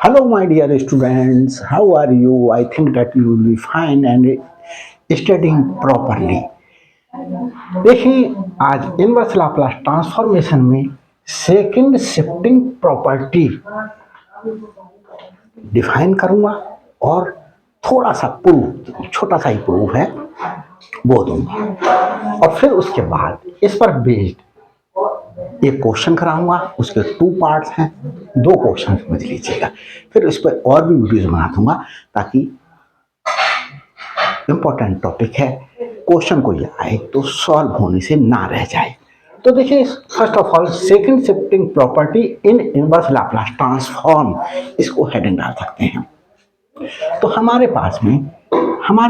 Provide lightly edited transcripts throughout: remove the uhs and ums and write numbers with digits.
Hello, my dear students. How are you? I think that you will be fine and studying properly. देखिए, आज inverse Laplace transformation में second shifting property define करूंगा और थोड़ा सा proof, छोटा सा ही प्रूफ है वो दूंगा और फिर उसके बाद इस पर बेस्ड एक क्वेश्चन कराऊंगा। उसके 2 पार्ट्स हैं, 2 क्वेश्चन समझ लीजिएगा। फिर उस पर और भी वीडियोज बना दूंगा ताकि इंपॉर्टेंट टॉपिक है, क्वेश्चन कोई आए तो सॉल्व होने से ना रह जाए। तो देखिए, first of all second shifting property in inverse Laplace transform, इसको हेडिंग डाल सकते हैं। तो हमारे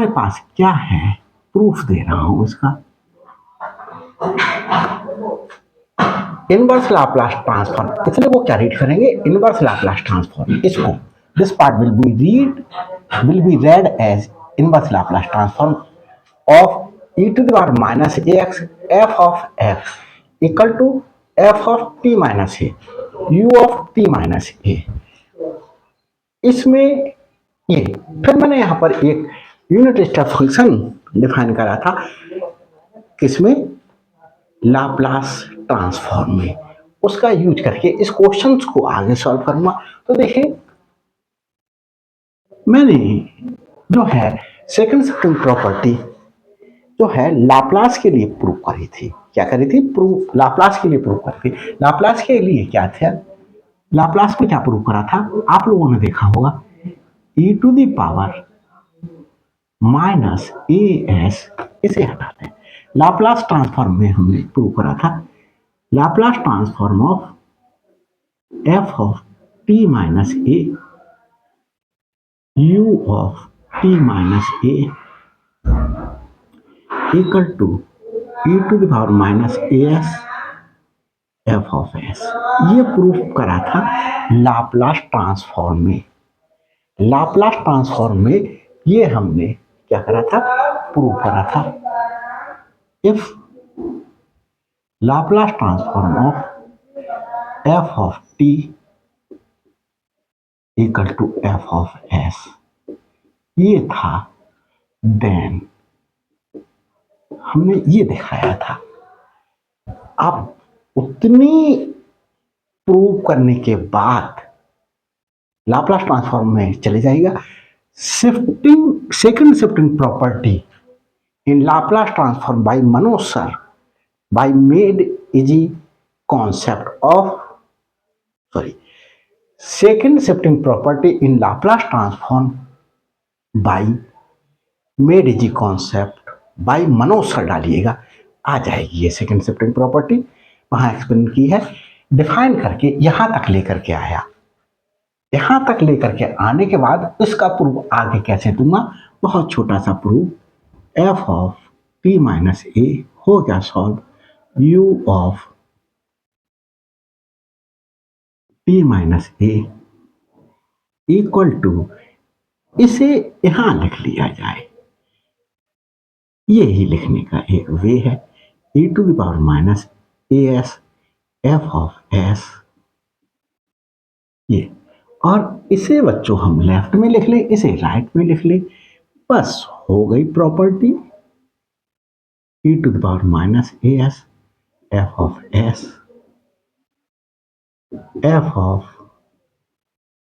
पास क्या है, प्रूफ दे रहा हूं इसका। इनवर्स लाप्लास ट्रांसफॉर्म, इसलिए वो क्या रीड करेंगे, इनवर्स लाप्लास ट्रांसफॉर्म। इसको this part will be read as inverse Laplace transform of e to the power minus a x f of x equal to f of T minus a u of T minus a. इसमें ये फिर मैंने यहां पर एक unit step function define करा था, किसमें, लाप्लास ट्रांसफॉर्म में। उसका यूज करके इस क्वेश्चन को आगे सॉल्व करूंगा। तो देखिए, मैंने जो है सेकंड शिफ्टिंग प्रॉपर्टी जो है लाप्लास के लिए प्रूव करी थी। क्या करी थी? प्रूफ लाप्लास के लिए प्रूव करी थी। लाप्लास के लिए क्या था, लाप्लास में क्या प्रूव करा था, आप लोगों ने देखा होगा, e to the power minus A s, इसे हटा दें। लाप्लास ट्रांसफॉर्म में हमने प्रूव करा था Laplace transform of f of T minus A u of t minus a equal to e to the power minus as f of s। ये proof करा था लाप्लास ट्रांसफॉर्म में। लाप्लास ट्रांसफॉर्म में ये हमने क्या करा था, प्रूफ करा था। If Laplace transform of f of t equal to f of s, ये था, देन हमने ये दिखाया था। अब उतनी प्रूव करने के बाद लाप्लास ट्रांसफॉर्म में चले जाएगा। Shifting second shifting property in Laplace transform by Manoj sir by made easy concept of second shifting property in Laplace transform by made easy concept by Manoj sir डालिएगा, आ जाएगी ये सेकंड शिफ्टिंग प्रॉपर्टी। वहां explain की है, डिफाइन करके यहां तक लेकर के आया। यहां तक लेकर के आने के बाद इसका प्रूफ आगे कैसे दूंगा, बहुत छोटा सा proof, f of T minus a हो गया solve, u of T minus A equal to, इसे यहां लिख लिया जाए, ये ही लिखने का एक वे है, e to the power minus A S F of S. ये, और इसे बच्चों हम लेफ्ट में लिख ले, इसे राइट में लिख ले, बस हो गई property. e to the power minus A S F of S F of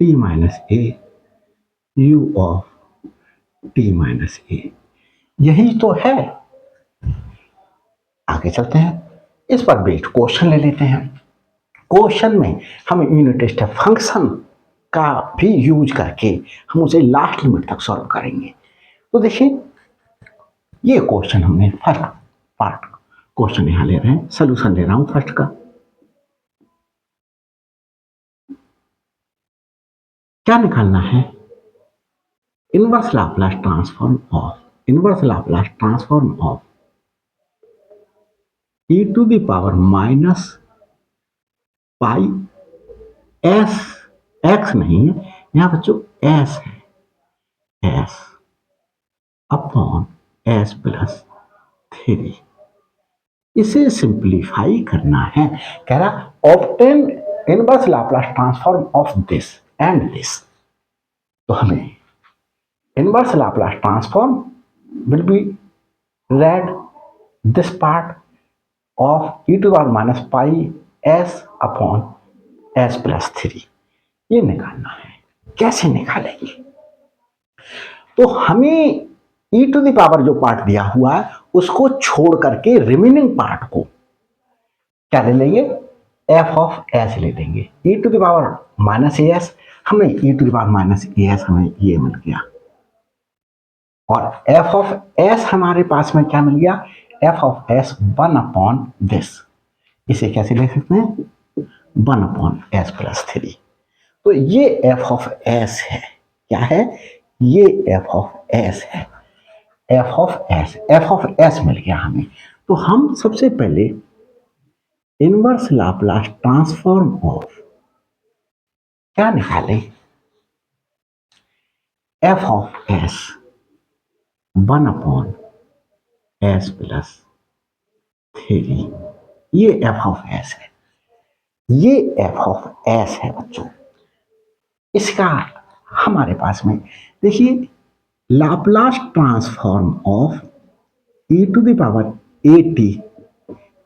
T minus a u of T minus a, यही तो है। आगे चलते हैं, इस पर बेस्ड क्वेश्चन ले लेते हैं। क्वेश्चन में हम यूनिट स्टेप फंक्शन का भी यूज करके हम उसे लास्ट लिमिट तक सॉल्व करेंगे। तो देखिए, ये क्वेश्चन हमने फर्स्ट पार्ट क्वेश्चन यहां ले रहे हैं, सोल्यूशन ले रहा हूं फर्स्ट का। क्या निकालना है, inverse Laplace transform of e to the power minus pi S, X नहीं है यहां बच्चों, एस है, एस अपॉन एस प्लस 3। इसे सिंप्लीफाई करना है, कह रहा obtain inverse Laplace transform of this and this, तो हमें inverse Laplace transform will be read this part of e to power minus pi S upon S plus 3, ये निकालना है। कैसे निकालेंगे? तो हमें e टू द पावर जो पार्ट दिया हुआ है उसको छोड़ करके रिमेनिंग पार्ट को क्या ले लेंगे, एफ ऑफ एस ले लेंगे। e to the power minus A S, हमें e to the power minus A S हमें ये मिल गया, और एफ ऑफ एस हमारे पास में क्या मिल गया, F of S 1 upon this, इसे कैसे ले सकते हैं, 1 अपॉन एस प्लस 3। तो ये एफ ऑफ एस है, क्या है, ये एफ ऑफ एस है, एफ ऑफ एस मिल गया हमें। तो हम सबसे पहले इनवर्स लाप्लास ट्रांसफॉर्म ऑफ क्या निकालें, F of S 1 upon S plus 3, ये एफ ऑफ एस है, ये एफ ऑफ एस है बच्चों। इसका हमारे पास में देखिए Laplace transform of e to the power A T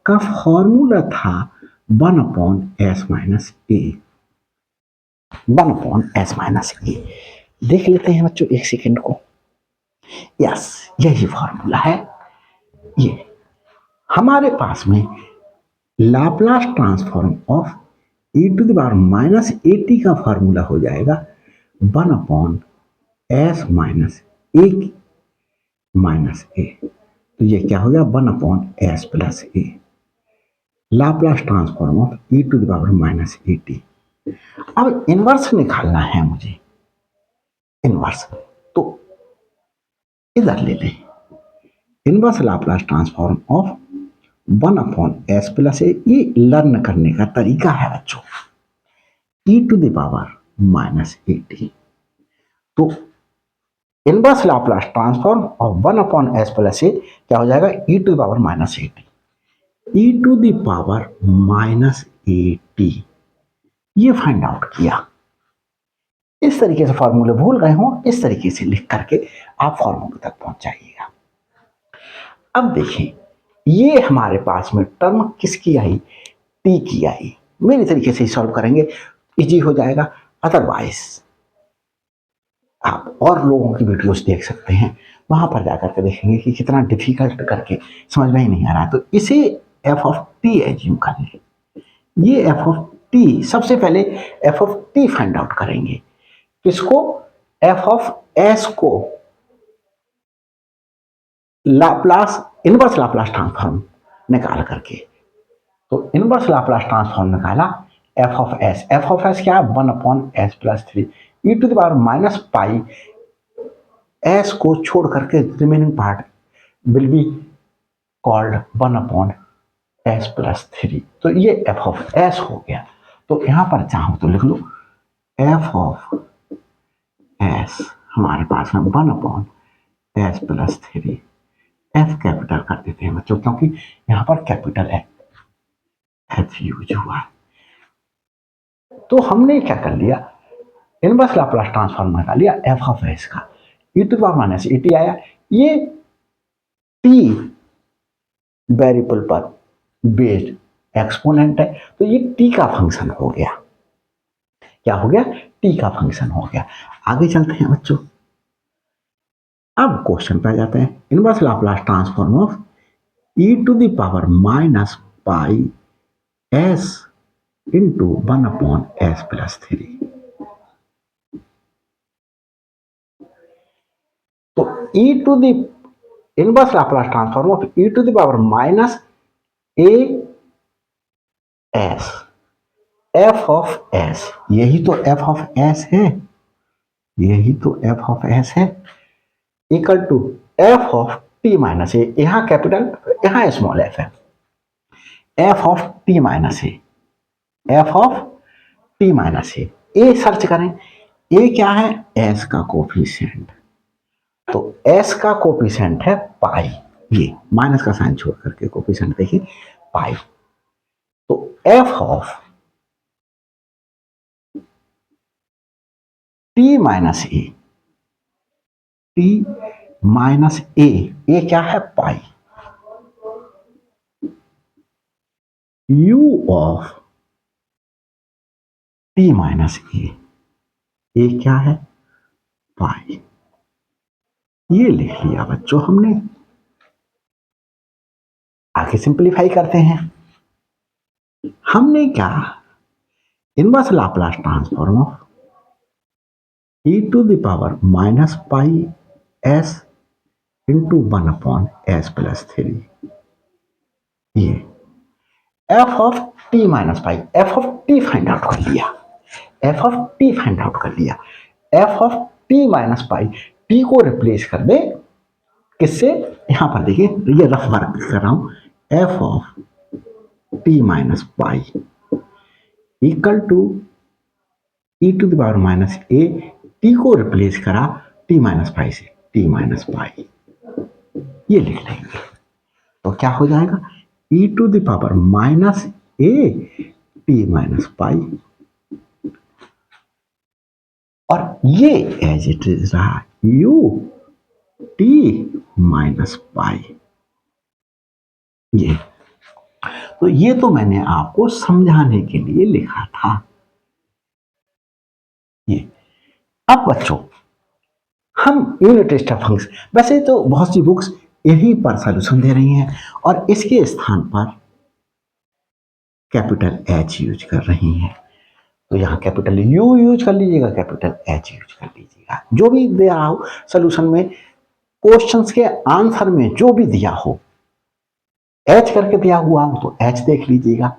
का फॉर्मूला था 1 upon S minus A, 1 upon S minus A. देख लेते हैं बच्चों एक सेकेंड को, यस यही फॉर्मूला है। ये हमारे पास में Laplace transform of e to the power minus A T का फॉर्मूला हो जाएगा 1 upon S minus a minus a, तो ये क्या हो गया 1 upon S plus a, Laplace transform of e to the power minus A t. अब inverse निकालना है मुझे, इनवर्स तो इधर ले लें, inverse Laplace transform of 1 upon S plus a, ये लर्न करने का तरीका है बच्चों, e to the power minus A t. तो inverse Laplace transform of 1 upon S plus a क्या हो जाएगा, e to the power minus A t, e to the power minus A t, ये फाइंड आउट किया। इस तरीके से फॉर्मूले भूल गए हो, इस तरीके से लिख करके आप फॉर्मूले तक पहुंच जाइएगा। अब देखिए ये हमारे पास में टर्म किसकी आई, टी की आई। मेरे तरीके से सॉल्व करेंगे इजी हो जाएगा, अदरवाइज आप और लोगों की वीडियोस देख सकते हैं, वहां पर जाकर के देखेंगे कि कितना डिफिकल्ट करके समझ में ही नहीं आ रहा है। तो इसे एफ ऑफ टी एज्यूम कर लें, ये एफ ऑफ टी, सबसे पहले F of T find out करेंगे, किसको, एफ ऑफ एस को लाप्लास इनवर्स लाप्लास ट्रांसफॉर्म निकाल करके। तो इनवर्स लाप्लास ट्रांसफॉर्म निकाला F of S, F of S क्या है 1 upon S plus 3, E to the power minus pi S को छोड़ करके remaining part will be called 1 upon S plus 3। तो ये एफ ऑफ एस हो गया। तो यहां पर चाहो तो लिख लो एफ ऑफ एस हमारे पास में 1 upon S plus 3, F capital कर देते हैं बच्चों क्योंकि यहां पर कैपिटल एफ यूज हुआ है। तो हमने क्या कर लिया, इनवर्स लाप्लास ट्रांसफॉर्म निकाल लिया एफ ऑफ एस का, e to the power minus A T आया, ये टी वेरिएबल पर बेस्ड एक्सपोनेंट है, तो ये टी का फंक्शन हो गया। क्या हो गया, टी का फंक्शन हो गया। आगे चलते हैं बच्चों, अब क्वेश्चन पे आ जाते हैं। Inverse Laplace transform of e to the power minus pi S into 1 upon S plus 3। तो e to the inverse Laplace transform of e to the power minus A S, F of s, यही तो f of s है, यही तो f of s है, equal to f of T minus a, यहां capital यहां small f है, F of T minus a, f of T minus A search करें, ए क्या है, एस का कोफिशिएंट, तो एस का कोफिशिएंट है पाई, ये माइनस का साइन छोड़ करके कोफिशिएंट देखिए पाई, तो f of T minus A, T minus a क्या है pi, u of T minus a क्या है पाई। ये लिख लिया बच्चों हमने। आगे सिंपलीफाई करते हैं। हमने क्या, inverse Laplace transform of e to the power minus pi S into 1/s+3, ये F of T minus pi, F of T find out कर लिया, F of T find out कर लिया। F of T minus pi, T को replace कर दे किससे, यहां पर देखिए ये रफ वर्क कर रहा हूं, F of T minus pi equal to E to the power minus A, T को रिप्लेस करा टी माइनस पाई से, टी माइनस पाई, ये लिख लेंगे। तो क्या हो जाएगा, e to the power minus A T minus pi, और ये एज इट इज रहा यू टी माइनस पाई। ये तो ये तो मैंने आपको समझाने के लिए लिखा था। ये अब बच्चों हम यूनिट स्टेप फंक्शन, वैसे तो बहुत सी बुक्स यहीं पर सॉल्यूशन दे रही हैं और इसके स्थान पर कैपिटल एच यूज कर रही हैं। तो यहाँ कैपिटल यू यूज कर लीजिएगा, कैपिटल एच यूज कर लीजिएगा। जो भी दे रहा हो सॉल्यूशन में, क्वेश्चंस के आंसर में जो भी दिया हो, एच करके दिया हुआ हो तो एच देख लीजिएगा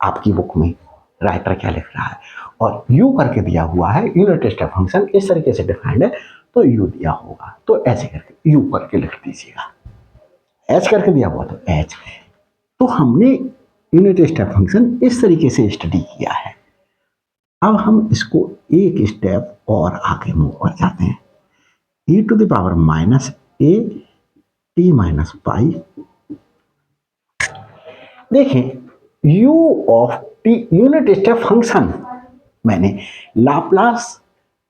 आपकी बुक में राइटर क्या लिख रहा है, और यू करके दिया हुआ है यूनिट स्टेप फंक्शन इस तरीके से डिफाइंड है तो यू दिया होगा तो ऐसे करके यू करके लिख दीजिएगा। एच करके दिया हुआ तो एच। तो हमने यूनिट स्टेप फंक्शन इस तरीके से स्टडी किया है। अब हम इसको एक स्टेप और आगे मूव कर जाते हैं। E to the power minus A T minus pi, देखें u of t unit step function मैंने लाप्लास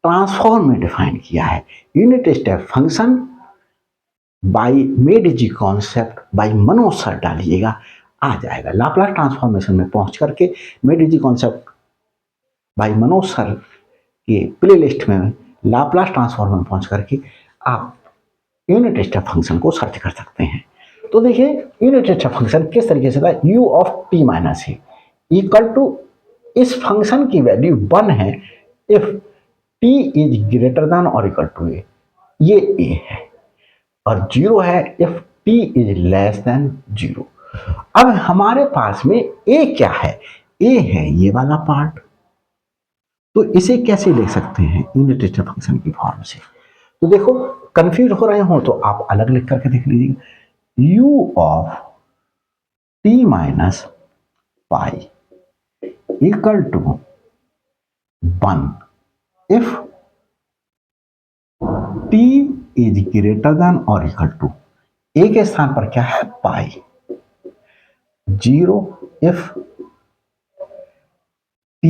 ट्रांसफॉर्म में डिफाइन किया है। Unit step function by made G concept by Manoj sir डालिएगा, आ जाएगा। लाप्लास ट्रांसफॉर्मेशन में पहुंच करके made G concept by Manoj sir के प्ले लिस्ट में लाप्लास ट्रांसफॉर्म में पहुंच करके आप यूनिट स्टेप फंक्शन को सर्च कर सकते हैं। तो देखिए यूनिट स्टेप फंक्शन किस तरीके से था, u of T minus A equal to, इस फंक्शन की वैल्यू 1 है if t is greater than और इक्वल टू ए, ये a है, और 0 है if t is less than 0। अब हमारे पास में a क्या है, a है ये वाला पार्ट, तो इसे कैसे लिख सकते हैं यूनिट स्टेप फंक्शन की फॉर्म से। तो देखो कंफ्यूज हो रहे हो तो आप अलग लिख करके देख लीजिएगा, u of t minus pi equal to 1 if t is greater than और इक्वल टू, ए के स्थान पर क्या है pi, 0 if t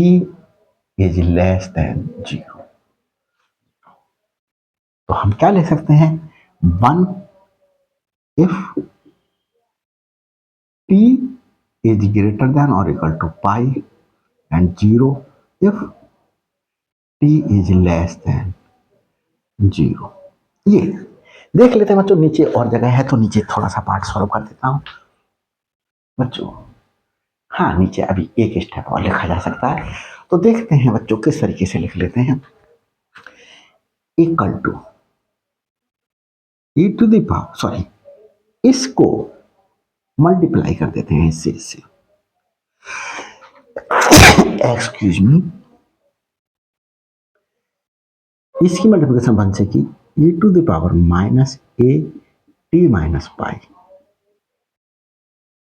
is less than 0। तो हम क्या लिख सकते हैं, 1 if t is greater than or equal to pi and 0 if t is less than 0। ये देख लेते हैं बच्चों, नीचे और जगह है तो नीचे थोड़ा सा पार्ट सॉल्व कर देता हूं बच्चों। हाँ नीचे अभी एक स्टेप और लिखा जा सकता है, तो देखते हैं बच्चों किस तरीके से लिख लेते हैं। Equal to E to the power, sorry इसको मल्टीप्लाई कर देते हैं इससे, एक्सक्यूज मी, इसकी मल्टीप्लिकेशन बन सकी e to the power minus A T minus pi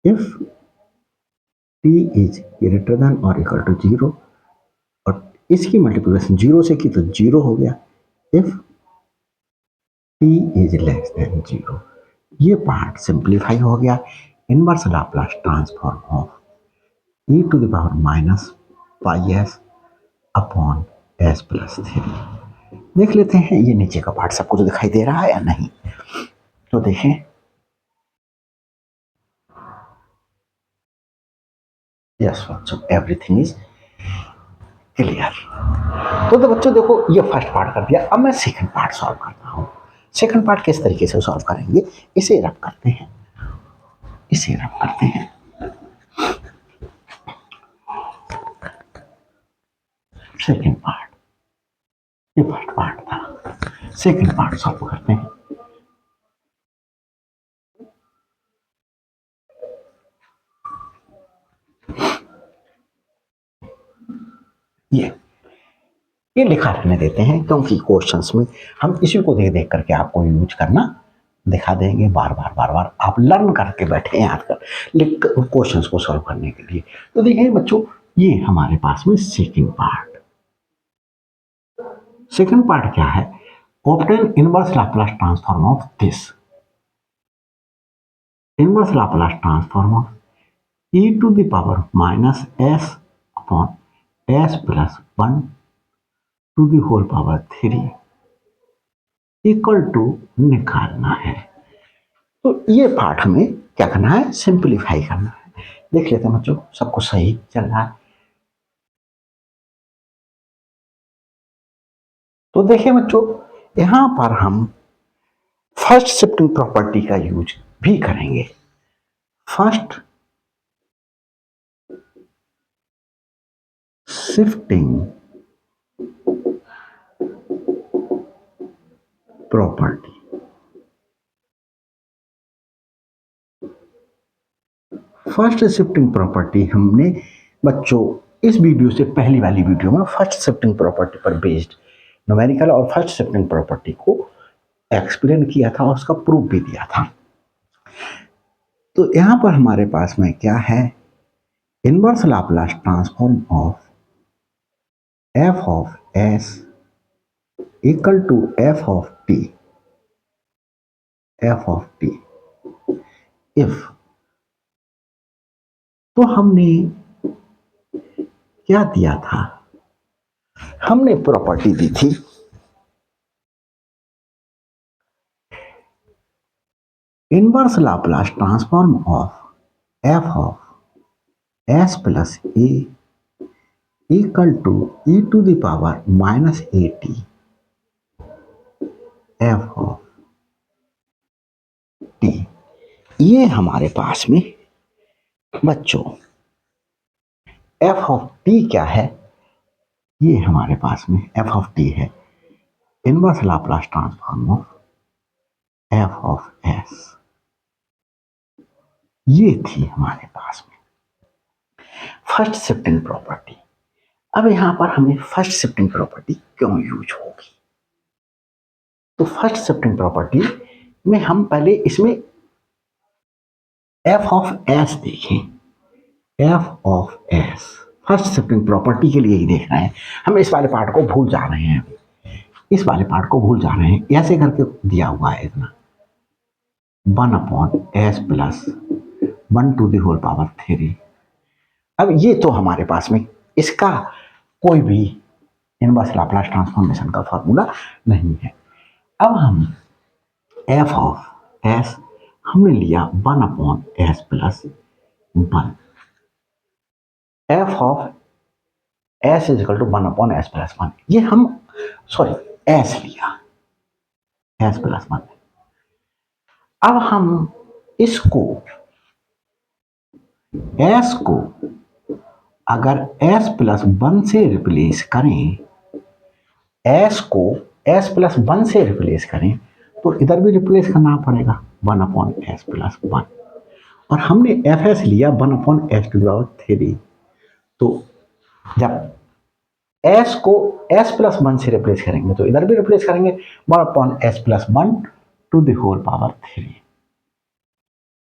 if t is greater than और इक्वल टू 0, और इसकी मल्टीप्लिकेशन 0 से की तो 0 हो गया, if t is less than 0। ये पार्ट सिंप्लीफाई हो गया। Inverse Laplace transform of e to the power minus pi S upon s+3, देख लेते हैं ये नीचे का पार्ट सबको तो दिखाई दे रहा है या नहीं। तो देखें, यस बच्चों, एवरीथिंग इज क्लियर। तो बच्चों देखो, ये फर्स्ट पार्ट कर दिया। अब मैं सेकंड पार्ट सॉल्व करता हूँ। सेकंड पार्ट किस तरीके से सॉल्व करेंगे, इसे रब करते हैं, इसे रब करते हैं। सेकंड पार्ट, ये फर्स्ट पार्ट था, सेकंड पार्ट सॉल्व करते हैं। ये लिखा रहने देते हैं, क्योंकि क्वेश्चंस में हम इसी को देख देख करके आपको यूज करना दिखा देंगे। बार बार बार बार आप लर्न करके बैठे याद कर लिख क्वेश्चंस को सॉल्व करने के लिए। तो देखिए बच्चों, ये हमारे पास में सेकंड पार्ट, सेकंड पार्ट क्या है, obtain inverse Laplace transform of this, inverse Laplace transform of e to the power minus s upon s plus 1 to the whole power 3 equal to निकालना है। तो ये पार्ट हमें क्या करना है, सिंपलीफाई करना है। देख लेते हैं बच्चों, सबको सही चल रहा है। तो देखिए बच्चों, यहां पर हम फर्स्ट शिफ्टिंग प्रॉपर्टी का यूज भी करेंगे। First shifting property, first shifting property हमने बच्चों इस वीडियो से पहली वाली वीडियो में फर्स्ट शिफ्टिंग प्रॉपर्टी पर बेस्ड न्यूमेरिकल और फर्स्ट शिफ्टिंग प्रॉपर्टी को एक्सप्लेन किया था और उसका प्रूफ भी दिया था। तो यहां पर हमारे पास में क्या है, inverse Laplace transform of f of s equal to f of t, f of t if, तो हमने क्या दिया था, हमने प्रॉपर्टी दी थी inverse Laplace transform of f of s plus a equal to e to the power minus at f of t। ये हमारे पास में बच्चों f ऑफ t क्या है, ये हमारे पास में f ऑफ t है inverse Laplace transform of f of s। ये थी हमारे पास में फर्स्ट शिफ्टिंग प्रॉपर्टी। अब यहां पर हमें फर्स्ट शिफ्टिंग प्रॉपर्टी क्यों यूज होगी, तो फर्स्ट शिफ्टिंग प्रॉपर्टी में हम पहले इसमें f ऑफ s देखें, f of s first shifting property के लिए ही देख रहे हैं। हम इस वाले पार्ट को भूल जा रहे हैं, इस वाले पार्ट को भूल जा रहे हैं। ऐसे करके दिया हुआ है इतना 1 upon s plus 1 to the whole power 3। अब ये तो हमारे पास में इसका कोई भी इनवर्स लाप्लास ट्रांसफॉर्मेशन का फॉर्मूला नहीं है। अब हम f ऑफ s हमने लिया 1 upon s plus 1, f of s is equal to 1 upon s plus 1। ये हम सॉरी s लिया, s प्लस 1। अब हम इसको s को अगर s प्लस 1 से रिप्लेस करें, s को s प्लस 1 से रिप्लेस करें तो इधर भी रिप्लेस करना पड़ेगा 1 अपॉन s प्लस 1। और हमने fs लिया 1 upon s to the power 3। तो जब s को s प्लस 1 से रिप्लेस करेंगे तो इधर भी रिप्लेस करेंगे 1 upon s plus 1 to the whole power 3।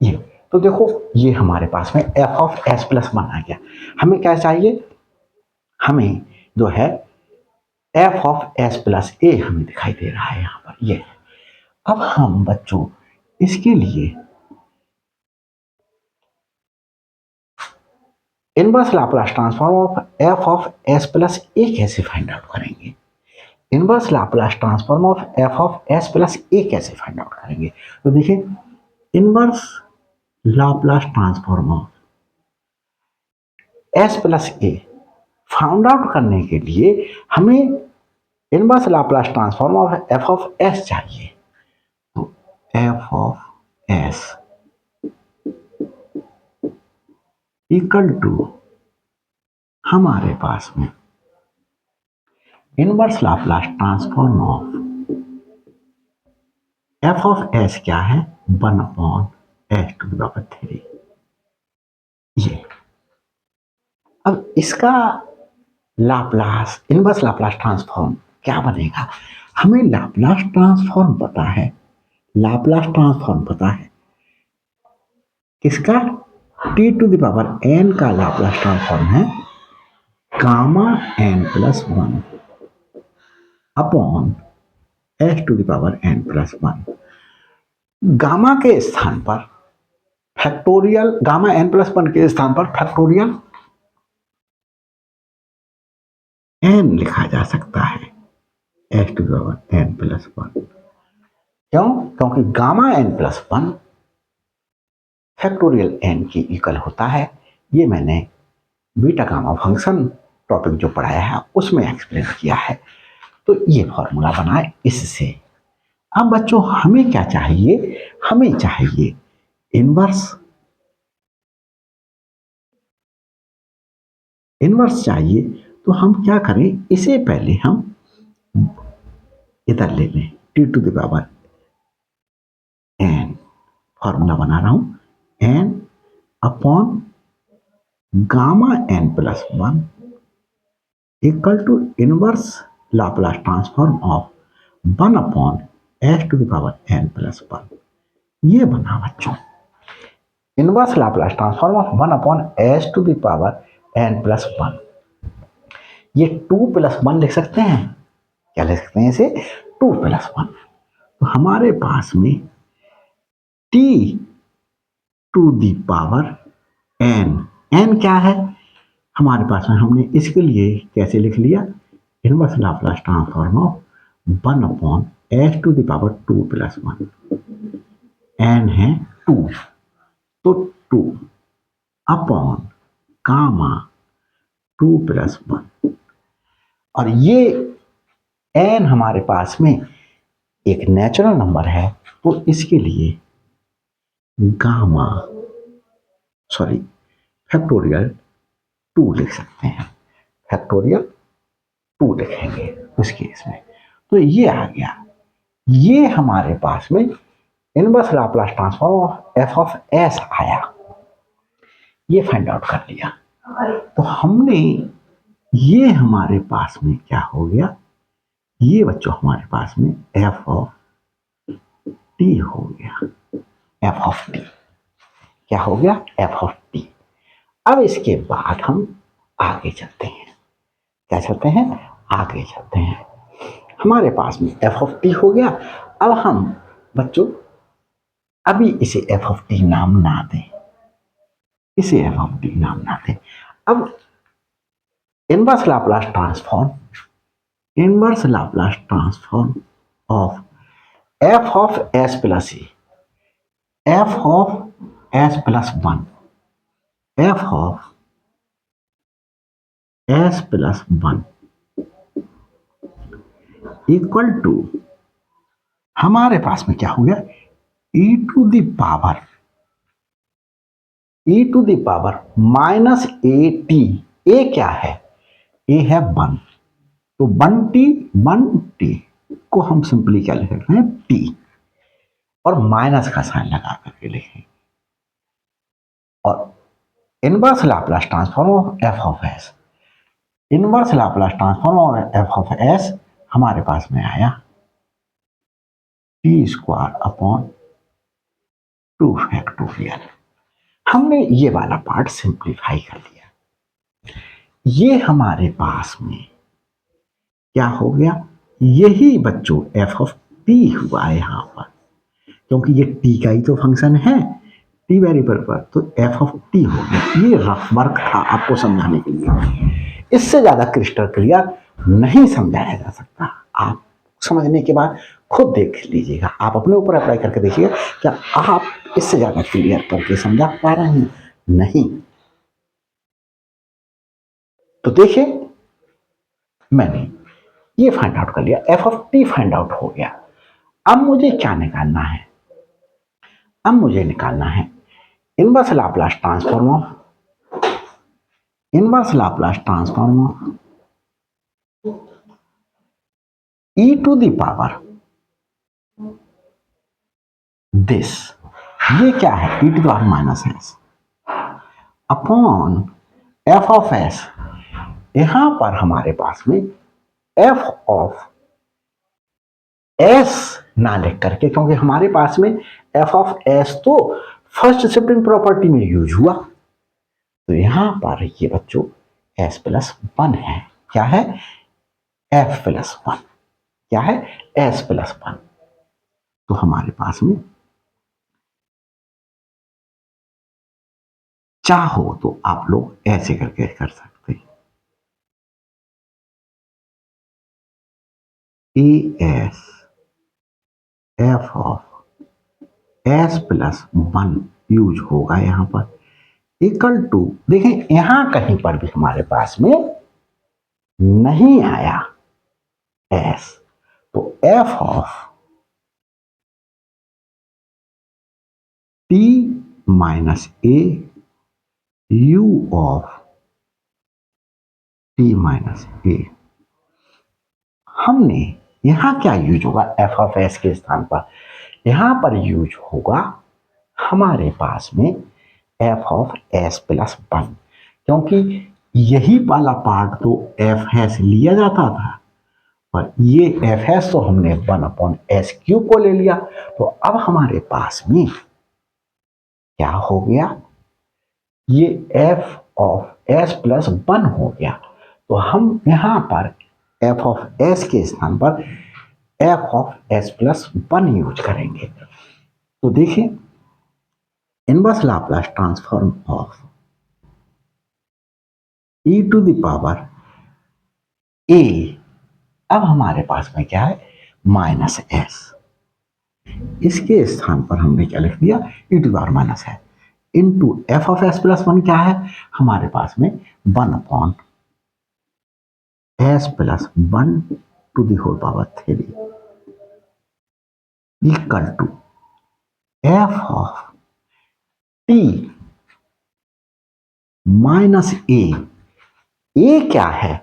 ये तो देखो, ये हमारे पास में f ऑफ s प्लस 1 आ गया। हमें क्या चाहिए, हमें जो है f of s plus a हमें दिखाई दे रहा है यहां पर, ये। अब हम बच्चों इसके लिए inverse Laplace transform of f of s plus a कैसे फाइंड आउट करेंगे, inverse Laplace transform of f of s plus a कैसे फाइंड आउट करेंगे? तो देखिए, inverse Laplace transform of s plus a found out करने के लिए हमें inverse Laplace transform of f of s चाहिए। तो f of s equal to हमारे पास में inverse Laplace transform of f of S क्या है? 1/(x⁻3). ये अब इसका लाप्लास, इनवर्स लाप्लास ट्रांसफॉर्म क्या बनेगा? हमें लाप्लास ट्रांसफॉर्म पता है, लाप्लास ट्रांसफॉर्म पता है किसका? t⁻n का लाप्लास ट्रांसफॉर्म है Γn+1 अपॉन x⁻n+1। गामा के स्थान पर फैक्टोरियल, Γn+1 के स्थान पर फैक्टोरियल n लिखा जा सकता है x⁻n+1। क्यों? क्योंकि Γn+1 फैक्टोरियल n की इक्वल होता है। ये मैंने बीटा गामा फंक्शन टॉपिक जो पढ़ाया है उसमें एक्सप्लेन किया है। तो ये फॉर्मूला बना है इससे। अब बच्चों हमें क्या चाहिए? हमें चाहिए इनवर्स चाहिए। तो हम क्या करें, इसे पहले हम इधर ले लें, t⁻n, फॉर्मूला बना रहा हूं, n upon Γn+1 equal to inverse Laplace transform of 1/(x⁻n+1). ये बना बच्चों inverse Laplace transform of 1/(x⁻n+1). ये 2+1 लिख सकते हैं। क्या लिख सकते हैं इसे? 2+1। तो हमारे पास में t⁻n क्या है हमारे पास में? हमने इसके लिए कैसे लिख लिया? Inverse Laplace transform of 1/(x⁻2+1). n है 2, तो 2 अपॉन गामा 2+1। और ये n हमारे पास में एक नेचुरल नंबर है, तो इसके लिए फैक्टोरियल 2 लिख सकते हैं, फैक्टोरियल 2 लिखेंगे उस केस में। तो ये आ गया, ये हमारे पास में inverse Laplace transform of f of S आया। ये फाइंड आउट कर लिया। तो हमने ये हमारे पास में क्या हो गया? ये बच्चों हमारे पास में एफ ऑफ टी हो गया। एफ ऑफ टी क्या हो गया? F of T. अब इसके बाद हम आगे चलते हैं। क्या चलते हैं? आगे चलते हैं। हमारे पास में एफ ऑफ टी हो गया। अब हम बच्चों अभी इसे एफ ऑफ टी नाम ना दें, इसे एफ ऑफ टी नाम ना दें। अब inverse Laplace transform of f of s plus a, f of s plus 1, f of s plus 1 equal to हमारे पास में क्या हो गया? e to the power minus A t. A क्या है? ए है 1, तो 1t को हम सिंपली क्या लिख सकते हैं? t, और माइनस का साइन लगा करके लिखें। और inverse Laplace transform of f of S, inverse Laplace transform of f of S हमारे पास में आया t² / 2 फैक्टोरियल। हमने ये वाला पार्ट सिंप्लीफाई कर लिया। ये हमारे पास में क्या हो गया? यही बच्चों एफ ऑफ टी हुआ है यहां पर, क्योंकि ये टी का ही तो फंक्शन है, टी वेरिएबल पर, तो एफ ऑफ टी हो गया। ये रफ वर्क था आपको समझाने के लिए, इससे ज्यादा क्रिस्टल क्लियर नहीं समझाया जा सकता। आप समझने के बाद खुद देख लीजिएगा, आप अपने ऊपर अप्लाई करके देखिएगा क्या आप इससे ज्यादा क्लियर करके समझा पा रहे हैं? नहीं। तो देखिए मैंने ये फाइंड आउट कर लिया, F of T find out हो गया। अब मुझे क्या निकालना है? अब मुझे निकालना है inverse Laplace transform of e to the power this, ये क्या है? e to the power minus S upon F of S. यहां पर हमारे पास में एफ ऑफ एस ना लिख करके, क्योंकि हमारे पास में एफ ऑफ एस तो फर्स्ट शिफ्टिंग प्रॉपर्टी में यूज हुआ, तो यहां पर ये बच्चों एस प्लस वन है। क्या है? F plus one. क्या है? S plus one. तो हमारे पास में चाहो तो आप लोग ऐसे करके कर सकते हैं, A S F of s plus one use होगा यहां पर, इक्वल टू, देखें यहां कहीं पर भी हमारे पास में नहीं आया एस, तो f of T minus a u of T minus a. हमने यहां क्या यूज होगा? एफ ऑफ एस के स्थान पर यहां पर यूज होगा हमारे पास में F of s plus one, क्योंकि यही वाला पार्ट तो एफ एस लिया जाता था, और ये एफ एस तो हमने वन अपॉन एस क्यूब को ले लिया। तो अब हमारे पास में क्या हो गया? ये F of s plus one हो गया। तो हम यहां पर एफ ऑफ एस के स्थान पर f of s plus one use करेंगे। तो देखिए inverse Laplace transform of e to the power a, अब हमारे पास में क्या है? Minus s. इसके स्थान पर हमने क्या लिख दिया? e to the power minus है into f of s plus one. क्या है हमारे पास में? One upon S plus one to the whole power three equal to f of T minus a क्या है?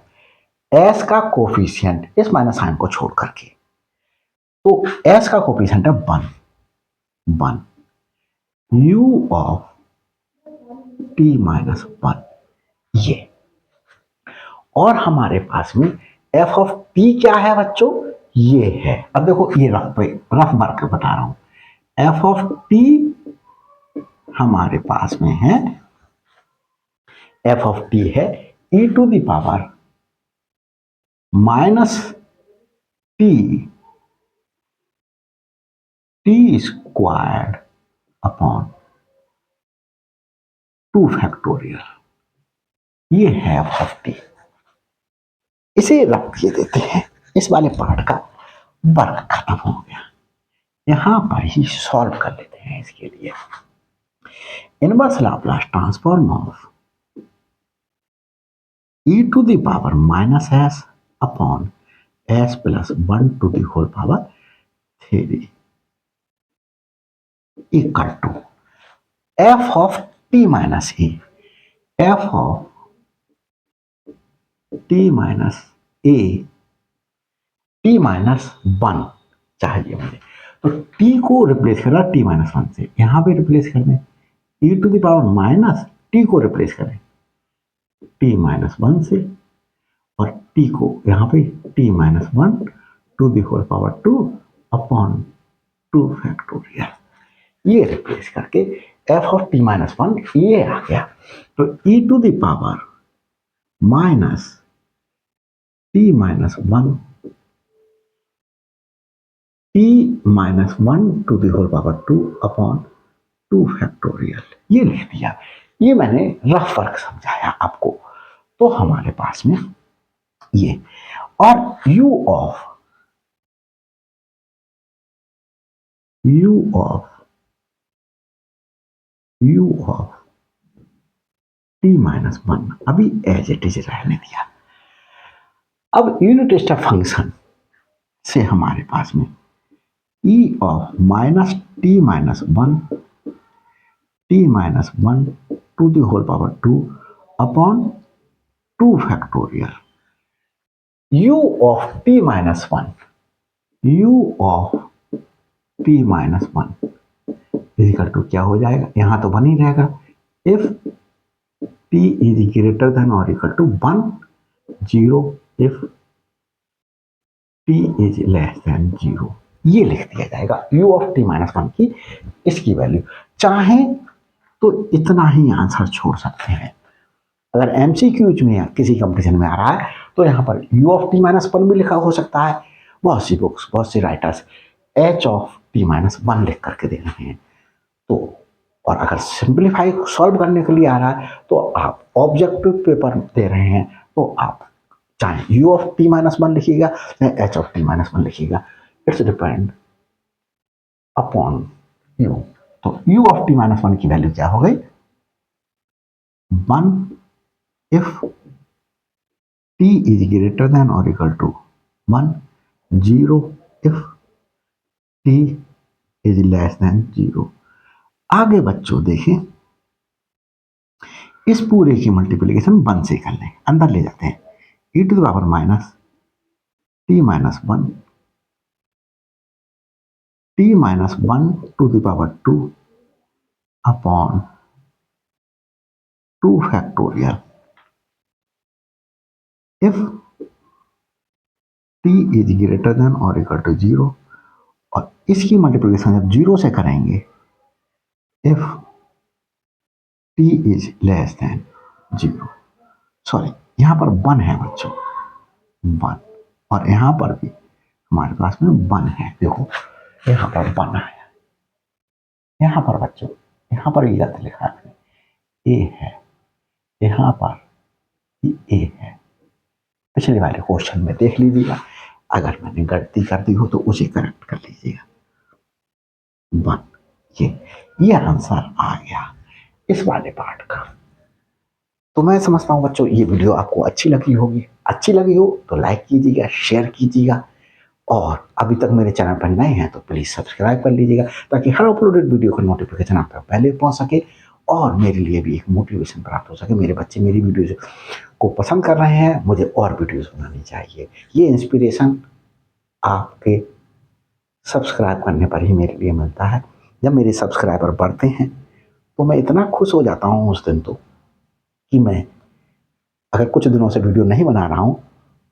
एस का कोफिशिएंट, इस माइनस साइन को छोड़ करके, तो एस का कोफिशिएंट है one, one you of T minus one, ये। और हमारे पास में एफ ऑफ टी क्या है बच्चों? ये है। अब देखो ये रफ वर्क बता रहा हूं, एफ ऑफ टी हमारे पास में है, एफ ऑफ टी है e to the power minus T T squared upon two factorial, ये है एफ ऑफ टी। इसे रख दिए देते हैं, इस वाले पार्ट का वर्क खत्म हो गया, यहां पर ही सॉल्व कर लेते हैं इसके लिए। Inverse Laplace transform of e to the power minus S upon S plus one to the whole power three equal to f of T minus a, f of T minus A T minus one चाहिए मुझे, तो T को replace करना T minus one से, यहां पे replace कर दें e to the power minus t को रिप्लेस करें टी माइनस वन से, और टी को यहां पे t minus one to the whole power two upon two factorial, ये रिप्लेस करके f of T minus one ये आ गया। तो e to the power minus t minus one t minus one to the whole power two upon two factorial, ये लिख दिया। ये मैंने रफ वर्क समझाया आपको। तो हमारे पास में ये, और u of u of t minus 1 अभी एज इट इज रहने दिया। अब यूनिट स्टेप फंक्शन से हमारे पास में e of minus t minus 1 to the whole power 2 upon 2 factorial u of t minus 1 equal to क्या हो जाएगा, यहां तो बन ही रहेगा if t is greater than और equal to 1 0 if t is less than 0। ये लिख दिया जाएगा u ऑफ t माइनस 1 की इसकी वैल्यू। चाहे तो इतना ही आंसर छोड़ सकते हैं। अगर एमसीक्यूज में या किसी कंपटीशन में आ रहा है तो यहाँ पर u ऑफ t माइनस 1 भी लिखा हो सकता है। बहुत सी बुक्स, बहुत से writers h of t minus 1 लिख करके दे रहे हैं। तो और अगर सिंप्लीफाई सॉल्व करने के लिए आ रहा है तो आप ऑब्जेक्टिव पेपर दे रहे हैं तो आप चाहे u ऑफ t माइनस 1 लिखिएगा चाहे h ऑफ t माइनस 1 लिखिएगा, इट्स डिपेंड अपॉन u। तो u ऑफ t माइनस 1 की वैल्यू क्या हो गई, 1 if t is greater than or equal to 1 0 if t is less than 0। आगे बच्चों देखें, इस पूरे की मल्टीप्लिकेशन 1 से कर लें, अंदर ले जाते हैं e to the power minus t minus 1 to the power 2 upon 2 factorial if t is greater than or equal to 0। और इसकी मल्टीप्लिकेशन जब 0 से करेंगे if t is less than 0, sorry यहां पर 1 है बच्चों, 1 और यहां पर भी हमारे पास में 1 है। देखो यहां पर 1 आया, यहां पर बच्चों यहां पर ये गलत लिखा है, a है, यहां पर a है। पिछले वाले क्वेश्चन में देख लीजिएगा, अगर मैंने गलती कर दी हो तो उसे करेक्ट कर लीजिएगा। 1 ये आंसर आ गया इस वाले पार्ट का। तो मैं समझता हूं बच्चों ये वीडियो आपको अच्छी लगी होगी। अच्छी लगी हो तो लाइक कीजिएगा, शेयर कीजिएगा और अभी तक मेरे चैनल पर नए हैं तो प्लीज सब्सक्राइब कर लीजिएगा ताकि हर अपलोडेड वीडियो का नोटिफिकेशन आप तक पहले पहुंच सके और मेरे लिए भी एक मोटिवेशन प्राप्त हो सके। मेरे बच्चे मेरी वीडियोज को पसंद कर रहे हैं, मुझे और वीडियोज बनानी चाहिए। ये इंस्पिरेशन आपके सब्सक्राइब करने पर ही मेरे लिए मिलता है। जब मेरे सब्सक्राइबर बढ़ते हैं तो मैं इतना खुश हो जाता हूँ उस दिन तो कि मैं अगर कुछ दिनों से वीडियो नहीं बना रहा हूँ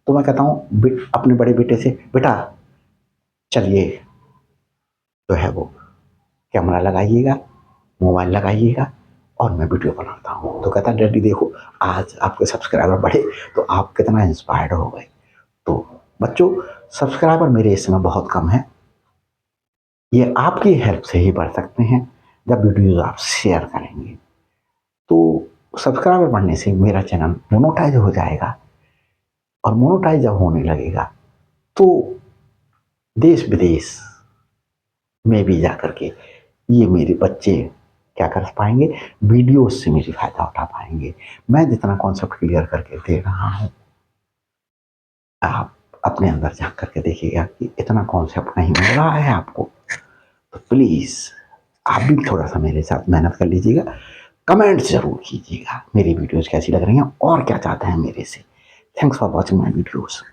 तो मैं कहता हूँ अपने बड़े बेटे से, बेटा चलिए जो है वो कैमरा लगाइएगा, मोबाइल लगाइएगा और मैं वीडियो बनाता हूँ। तो कहता डैडी देखो आज आपके सब्सक्राइबर बढ़े तो आप कितना इंस्पायर्ड हो गए। तो बच्चों सब्सक्राइबर मेरे इस समय बहुत कम है, ये आपकी हेल्प से ही बढ़ सकते हैं जब वीडियोज आप शेयर करेंगे। तो सब्सक्राइबर बढ़ने से मेरा चैनल मोनेटाइज हो जाएगा और मोनेटाइज जब होने लगेगा तो देश विदेश में भी जाकर के ये मेरे बच्चे क्या कर पाएंगे, वीडियो से मेरी फायदा उठा पाएंगे। मैं जितना कॉन्सेप्ट क्लियर करके दे रहा हूँ आप अपने अंदर झांक करके देखिएगा कि इतना कॉन्सेप्ट नहीं मिल रहा है आपको। तो प्लीज आप भी थोड़ा सा मेरे साथ मेहनत कर लीजिएगा, कमेंट जरूर कीजिएगा मेरी वीडियोस कैसी लग रही हैं और क्या चाहते हैं मेरे से। Thanks for watching my videos.